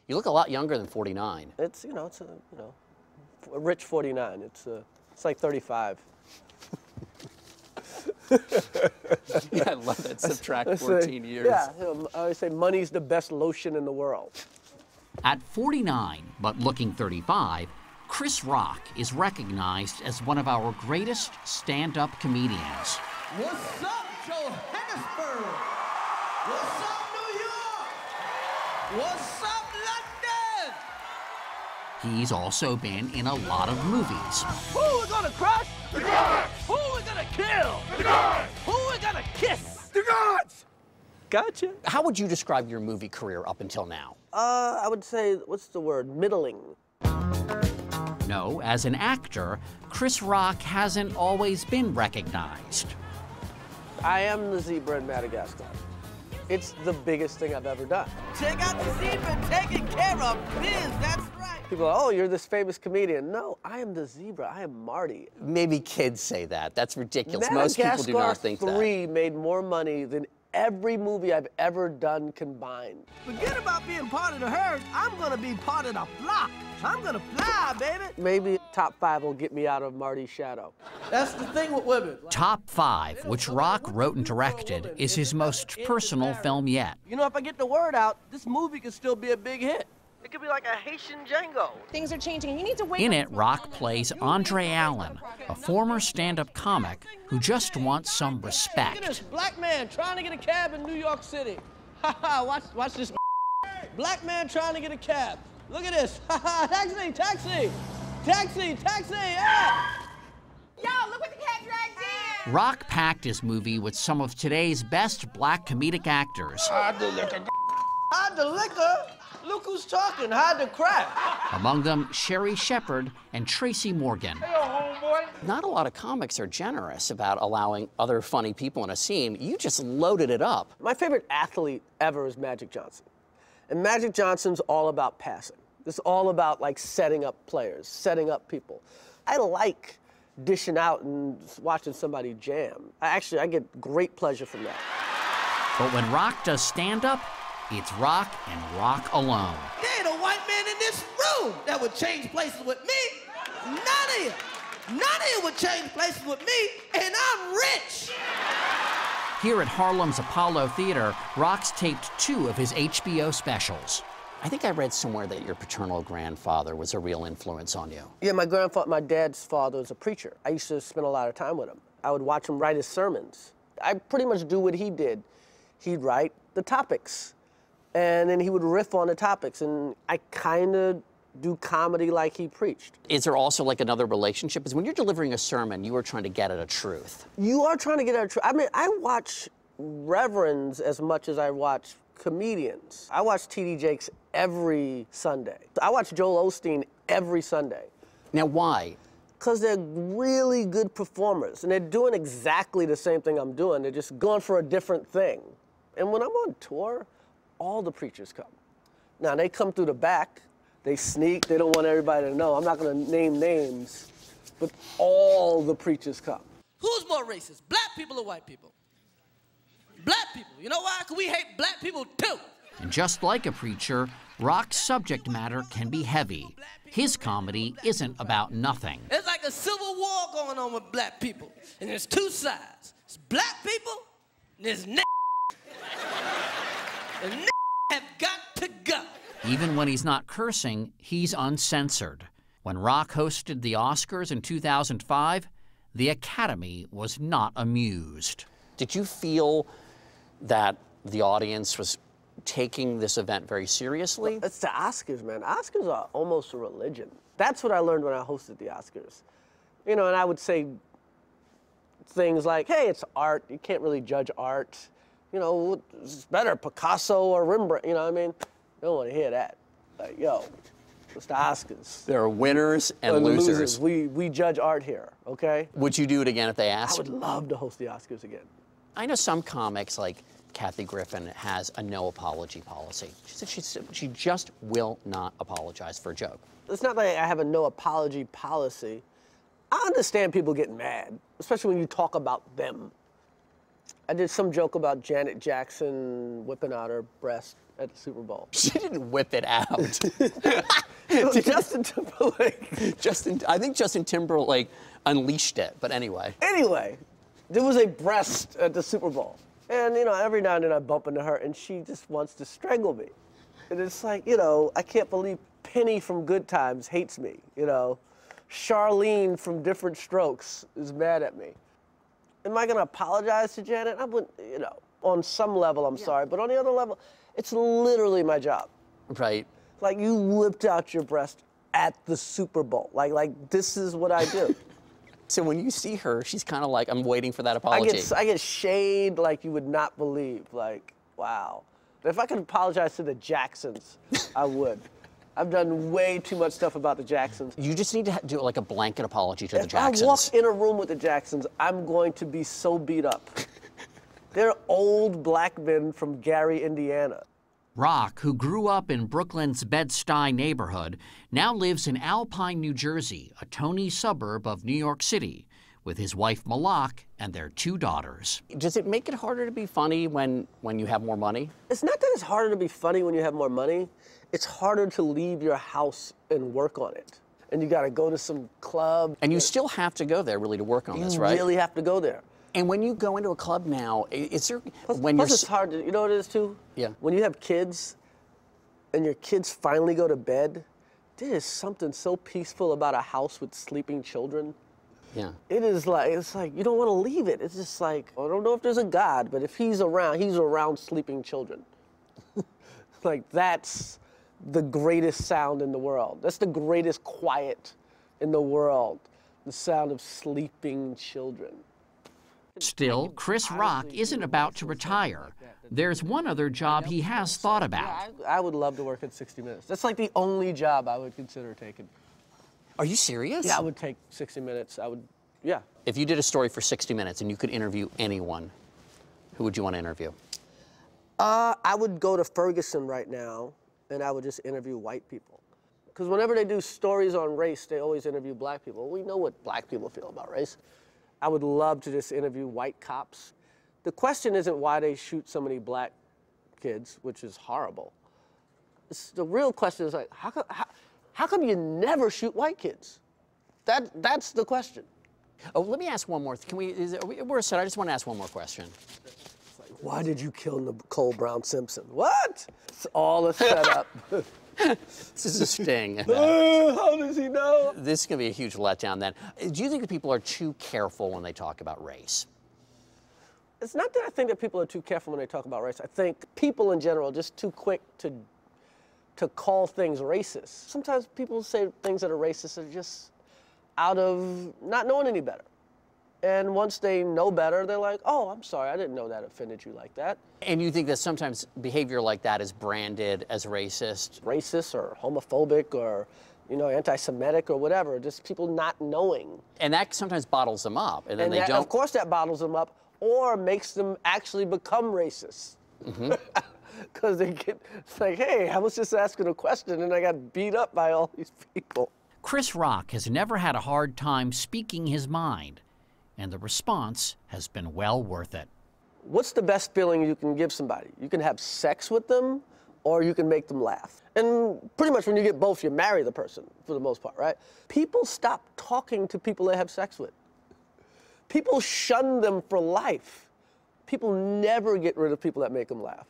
You look a lot younger than 49. It's, it's a rich 49. It's like 35. Yeah, I love that. Subtract 14 years. Yeah, I always say money's the best lotion in the world. At 49, but looking 35, Chris Rock is recognized as one of our greatest stand-up comedians. What's up, Johannesburg? What's up, New York? What's up, London? He's also been in a lot of movies. Who we gonna crush? The gods! Who we gonna kill? The gods! Who we gonna kiss? The gods! Gotcha. How would you describe your movie career up until now? I would say, what's the word? Middling. No, as an actor, Chris Rock hasn't always been recognized. I am the zebra in Madagascar. It's the biggest thing I've ever done. Check out the zebra taking care of biz, that's right. People are, oh, you're this famous comedian. No, I am the zebra. I am Marty. Maybe kids say that. That's ridiculous. Most people do not think that. Madagascar 3 made more money than every movie I've ever done combined. Forget about being part of the herd. I'm gonna be part of the flock. I'm gonna fly, baby. Maybe top 5 will get me out of Marty's shadow. That's the thing with women. Top 5, which Rock wrote and directed, is his most personal film yet. You know, if I get the word out, this movie could still be a big hit. It could be like a Haitian Django. Things are changing, and you need to wait. In it, Rock plays Andre Allen, a former stand-up comic who just wants some respect. Look at this black man trying to get a cab in New York City. Ha ha, watch this. Black man trying to get a cab. Look at this. Ha ha, taxi, taxi. Taxi, taxi, yeah. Yo, look what the cat dragged in. Rock packed his movie with some of today's best black comedic actors. Hide the liquor. Hide the liquor? Look who's talking, hide the crack. Among them, Sherry Shepherd and Tracy Morgan. Hey, homeboy. Not a lot of comics are generous about allowing other funny people in a scene. You just loaded it up. My favorite athlete ever is Magic Johnson. And Magic Johnson's all about passing. It's all about like setting up players, setting up people. I like dishing out and watching somebody jam. I get great pleasure from that. But when Rock does stand-up, it's Rock and Rock alone. There ain't a white man in this room that would change places with me. None of you. None of you would change places with me, and I'm rich. Here at Harlem's Apollo Theater, Rock's taped 2 of his HBO specials. I think I read somewhere that your paternal grandfather was a real influence on you. Yeah, my dad's father was a preacher. I used to spend a lot of time with him. I would watch him write his sermons. I pretty much do what he did. He'd write the topics, and then he would riff on the topics, and I kind of do comedy like he preached. Is there also like another relationship? Because when you're delivering a sermon, you are trying to get at a truth. You are trying to get at a truth. I mean, I watch reverends as much as I watch comedians. I watch T.D. Jakes every Sunday. I watch Joel Osteen every Sunday. Now, why? Because they're really good performers, and they're doing exactly the same thing I'm doing. They're just going for a different thing. And when I'm on tour, all the preachers come. Now, they come through the back. They sneak. They don't want everybody to know. I'm not going to name names, but all the preachers come. Who's more racist, black people or white people? Black people. You know why? Because we hate black people too. And just like a preacher, Rock's subject matter can be heavy. His comedy isn't about nothing. It's like a civil war going on with black people. And there's 2 sides. It's black people and there's And have got to go. Even when he's not cursing, he's uncensored. When Rock hosted the Oscars in 2005, the Academy was not amused. Did you feel that the audience was taking this event very seriously? It's the Oscars, man. Oscars are almost a religion. That's what I learned when I hosted the Oscars. You know, and I would say things like, hey, it's art. You can't really judge art. You know, it's better, Picasso or Rembrandt. You know what I mean? You don't want to hear that. Like, yo, it's the Oscars. There are winners and losers. We judge art here, okay? Would you do it again if they asked? I would love to host the Oscars again. I know some comics, like Kathy Griffin, has a no apology policy. She said she just will not apologize for a joke. It's not like I have a no apology policy. I understand people getting mad, especially when you talk about them. I did some joke about Janet Jackson whipping out her breast. at the Super Bowl. She didn't whip it out. Justin Timberlake. I think Justin Timberlake unleashed it, but anyway. Anyway, there was a breast at the Super Bowl. And, you know, every now and then I bump into her and she just wants to strangle me. And it's like, you know, I can't believe Penny from Good Times hates me, you know. Charlene from Different Strokes is mad at me. Am I gonna apologize to Janet? I wouldn't, you know, on some level I'm sorry, but on the other level, it's literally my job. Right. Like, you whipped out your breast at the Super Bowl. Like this is what I do. So when you see her, she's kind of like, I'm waiting for that apology. I get shade like you would not believe. Like, wow. If I could apologize to the Jacksons, I would. I've done way too much stuff about the Jacksons. You just need to do like a blanket apology to the If Jacksons. I walk in a room with the Jacksons, I'm going to be so beat up. They're old black men from Gary, Indiana. Rock, who grew up in Brooklyn's Bed Stuy neighborhood, now lives in Alpine, New Jersey, a Tony suburb of New York City, with his wife Malak and their 2 daughters. Does it make it harder to be funny when you have more money? It's not that it's harder to be funny when you have more money. It's harder to leave your house and work on it. And you gotta go to some club. And you still have to go there really to work on this, right? You really have to go there. And when you go into a club now, is there, Plus it's hard to, you know what it is too? Yeah. When you have kids and your kids finally go to bed, there is something so peaceful about a house with sleeping children. Yeah. It's like, you don't want to leave it. It's just like, I don't know if there's a God, but if he's around sleeping children. Like, that's the greatest sound in the world. That's the greatest quiet in the world, the sound of sleeping children. Still, Chris Rock isn't about to retire. There's one other job he has thought about. I would love to work at 60 Minutes. That's like the only job I would consider taking. Are you serious? Yeah, I would take 60 Minutes. Yeah. If you did a story for 60 Minutes and you could interview anyone, who would you want to interview? I would go to Ferguson right now, and I would just interview white people. Because whenever they do stories on race, they always interview black people. We know what black people feel about race. I would love to just interview white cops. The question isn't why they shoot so many black kids, which is horrible. The real question is like, how come you never shoot white kids? That's the question. Oh, let me ask one more. We're set. I just want to ask one more question. Why did you kill Nicole Brown Simpson? What? It's all a setup. This is a sting. How does he know? This is going to be a huge letdown then. Do you think that people are too careful when they talk about race? It's not that I think that people are too careful when they talk about race. I think people in general are just too quick to call things racist. Sometimes people say things that are racist are just out of not knowing any better. And once they know better, they're like, oh, I'm sorry, I didn't know that offended you like that. And you think that sometimes behavior like that is branded as racist? Racist or homophobic or, you know, anti-Semitic or whatever, just people not knowing. And that sometimes bottles them up, and then they don't. Of course that bottles them up or makes them actually become racist. Because it's like, hey, I was just asking a question and I got beat up by all these people. Chris Rock has never had a hard time speaking his mind, and the response has been well worth it. What's the best feeling you can give somebody? You can have sex with them, or you can make them laugh. And pretty much when you get both, you marry the person, for the most part, right? People stop talking to people they have sex with. People shun them for life. People never get rid of people that make them laugh.